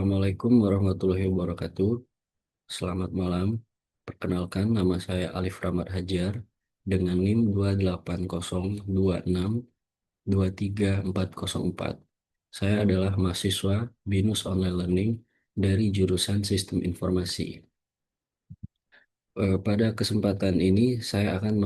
Assalamualaikum warahmatullahi wabarakatuh. Selamat malam. Perkenalkan, nama saya Alif Ramad Hajar dengan NIM 28026234404. Saya adalah mahasiswa BINUS Online Learning dari jurusan Sistem Informasi. Pada kesempatan ini, saya akan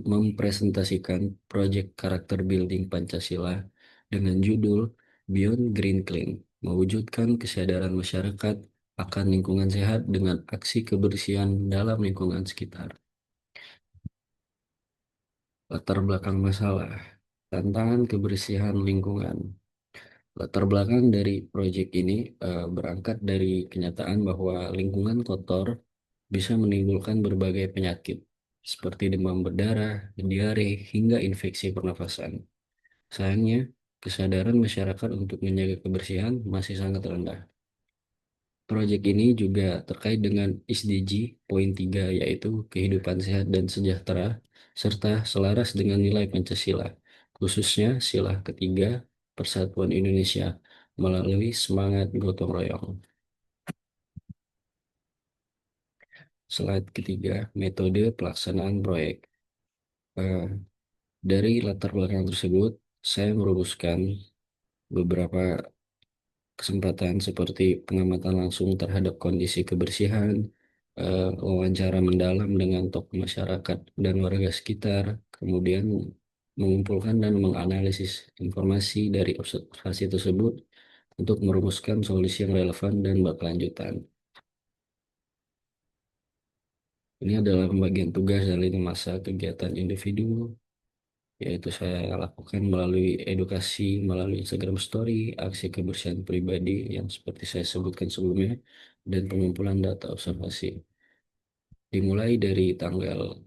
mempresentasikan proyek karakter building Pancasila dengan judul Beyond Green Clean, mewujudkan kesadaran masyarakat akan lingkungan sehat dengan aksi kebersihan dalam lingkungan sekitar. Latar belakang masalah, tantangan kebersihan lingkungan. Latar belakang dari proyek ini berangkat dari kenyataan bahwa lingkungan kotor bisa menimbulkan berbagai penyakit seperti demam berdarah, diare, hingga infeksi pernafasan. Sayangnya, kesadaran masyarakat untuk menjaga kebersihan masih sangat rendah. Proyek ini juga terkait dengan SDG poin 3, yaitu kehidupan sehat dan sejahtera serta selaras dengan nilai Pancasila, khususnya sila ketiga Persatuan Indonesia melalui semangat gotong royong. Slide ketiga, metode pelaksanaan proyek. Eh, dari latar belakang tersebut, saya merumuskan beberapa kesempatan seperti pengamatan langsung terhadap kondisi kebersihan, wawancara mendalam dengan tokoh masyarakat dan warga sekitar, kemudian mengumpulkan dan menganalisis informasi dari observasi tersebut untuk merumuskan solusi yang relevan dan berkelanjutan. Ini adalah pembagian tugas dan lini masa kegiatan individu, yaitu saya lakukan melalui edukasi, melalui Instagram Story, aksi kebersihan pribadi yang seperti saya sebutkan sebelumnya, dan pengumpulan data observasi. Dimulai dari tanggal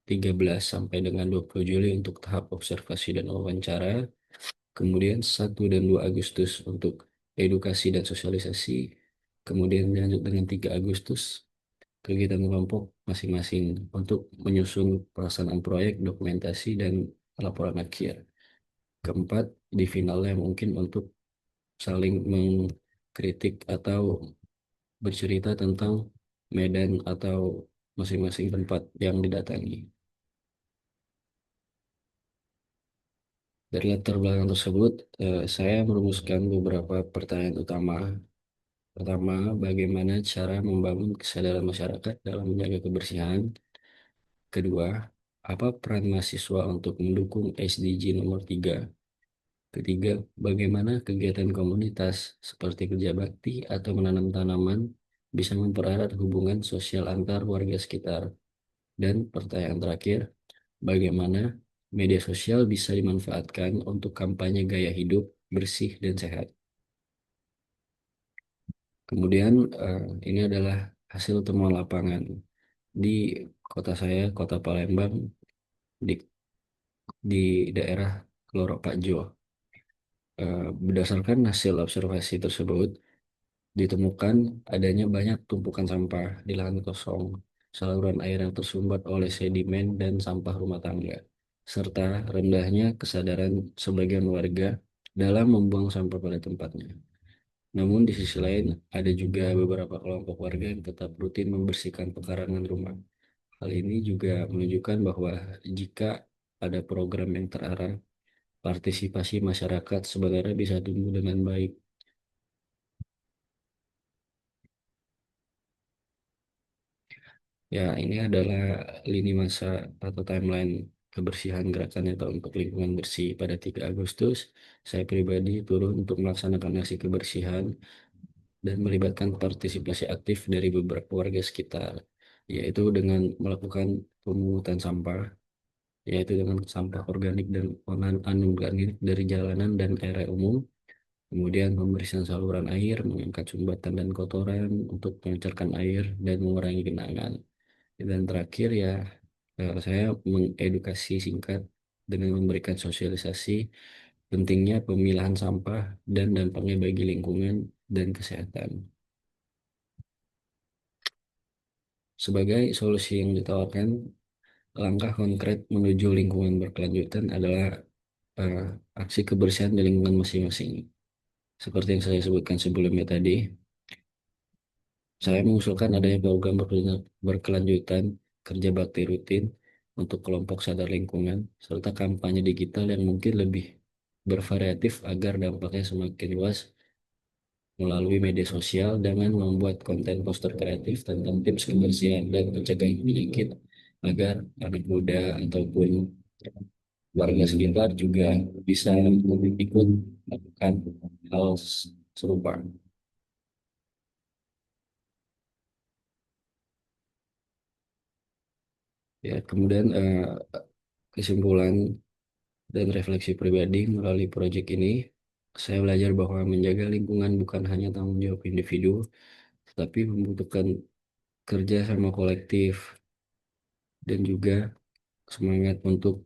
13 sampai dengan 20 Juli untuk tahap observasi dan wawancara, kemudian 1 dan 2 Agustus untuk edukasi dan sosialisasi, kemudian lanjut dengan 3 Agustus kegiatan kelompok masing-masing untuk menyusun pelaksanaan proyek, dokumentasi, dan laporan akhir. Keempat, di finalnya mungkin untuk saling mengkritik atau bercerita tentang medan atau masing-masing tempat yang didatangi. Dari latar belakang tersebut, saya merumuskan beberapa pertanyaan utama. Pertama, bagaimana cara membangun kesadaran masyarakat dalam menjaga kebersihan? Kedua, apa peran mahasiswa untuk mendukung SDG nomor 3? Ketiga, bagaimana kegiatan komunitas seperti kerja bakti atau menanam tanaman bisa mempererat hubungan sosial antar warga sekitar? Dan pertanyaan terakhir, bagaimana media sosial bisa dimanfaatkan untuk kampanye gaya hidup bersih dan sehat? Kemudian, ini adalah hasil temuan lapangan di kota saya, Kota Palembang, di, di daerah Keloro Pajo. Berdasarkan hasil observasi tersebut, ditemukan adanya banyak tumpukan sampah di lahan kosong, saluran air yang tersumbat oleh sedimen dan sampah rumah tangga, serta rendahnya kesadaran sebagian warga dalam membuang sampah pada tempatnya. Namun di sisi lain, ada juga beberapa kelompok warga yang tetap rutin membersihkan pekarangan rumah. Hal ini juga menunjukkan bahwa jika ada program yang terarah, partisipasi masyarakat sebenarnya bisa tumbuh dengan baik. Ya, ini adalah lini masa atau timeline kebersihan gerakan Nyata untuk Lingkungan Bersih pada 3 Agustus. Saya pribadi turun untuk melaksanakan aksi kebersihan dan melibatkan partisipasi aktif dari beberapa warga sekitar, yaitu dengan melakukan pemungutan sampah, yaitu dengan sampah organik dan anorganik dari jalanan dan area umum, kemudian pembersihan saluran air, mengangkat sumbatan dan kotoran untuk mengecerkan air dan mengurangi genangan. Dan terakhir ya, saya mengedukasi singkat dengan memberikan sosialisasi pentingnya pemilahan sampah dan dampaknya bagi lingkungan dan kesehatan. Sebagai solusi yang ditawarkan, langkah konkret menuju lingkungan berkelanjutan adalah eh, aksi kebersihan di lingkungan masing-masing. Seperti yang saya sebutkan sebelumnya tadi, saya mengusulkan adanya program berkelanjutan kerja bakti rutin untuk kelompok sadar lingkungan, serta kampanye digital yang mungkin lebih bervariatif agar dampaknya semakin luas melalui media sosial dengan membuat konten poster kreatif tentang tips kebersihan dan pencegahan penyakit agar anak muda ataupun warga sekitar juga bisa ikut melakukan hal serupa. Ya, kemudian kesimpulan dan refleksi pribadi melalui proyek ini, saya belajar bahwa menjaga lingkungan bukan hanya tanggung jawab individu, tetapi membutuhkan kerja sama kolektif dan juga semangat untuk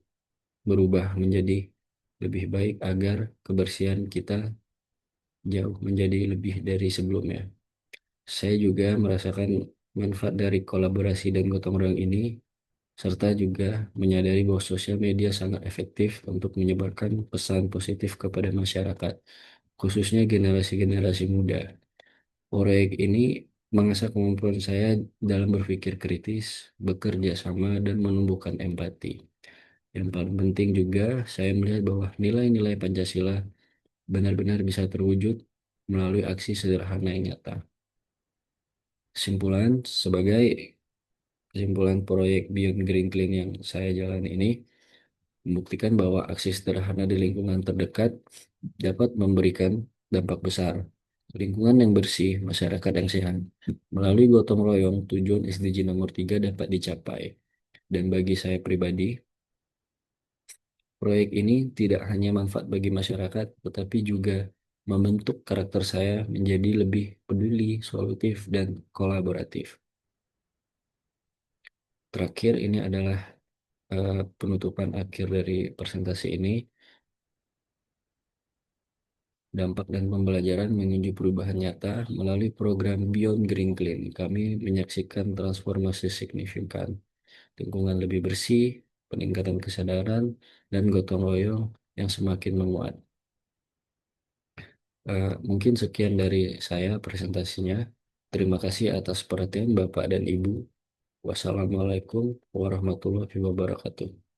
berubah menjadi lebih baik agar kebersihan kita jauh menjadi lebih dari sebelumnya. Saya juga merasakan manfaat dari kolaborasi dan gotong royong ini, serta juga menyadari bahwa sosial media sangat efektif untuk menyebarkan pesan positif kepada masyarakat, khususnya generasi-generasi muda. Proyek ini mengasah kemampuan saya dalam berpikir kritis, bekerja sama, dan menumbuhkan empati. Yang paling penting juga, saya melihat bahwa nilai-nilai Pancasila benar-benar bisa terwujud melalui aksi sederhana yang nyata. Kesimpulan, sebagai kesimpulan proyek Beyond Green Clean yang saya jalani ini, membuktikan bahwa aksi sederhana di lingkungan terdekat dapat memberikan dampak besar. Lingkungan yang bersih, masyarakat yang sehat. Melalui gotong royong, tujuan SDG nomor 3 dapat dicapai. Dan bagi saya pribadi, proyek ini tidak hanya manfaat bagi masyarakat, tetapi juga membentuk karakter saya menjadi lebih peduli, solutif, dan kolaboratif. Terakhir, ini adalah penutupan akhir dari presentasi ini. Dampak dan pembelajaran menuju perubahan nyata melalui program Beyond Green Clean. Kami menyaksikan transformasi signifikan, lingkungan lebih bersih, peningkatan kesadaran, dan gotong royong yang semakin menguat. Mungkin sekian dari saya presentasinya. Terima kasih atas perhatian Bapak dan Ibu. Wassalamualaikum warahmatullahi wabarakatuh.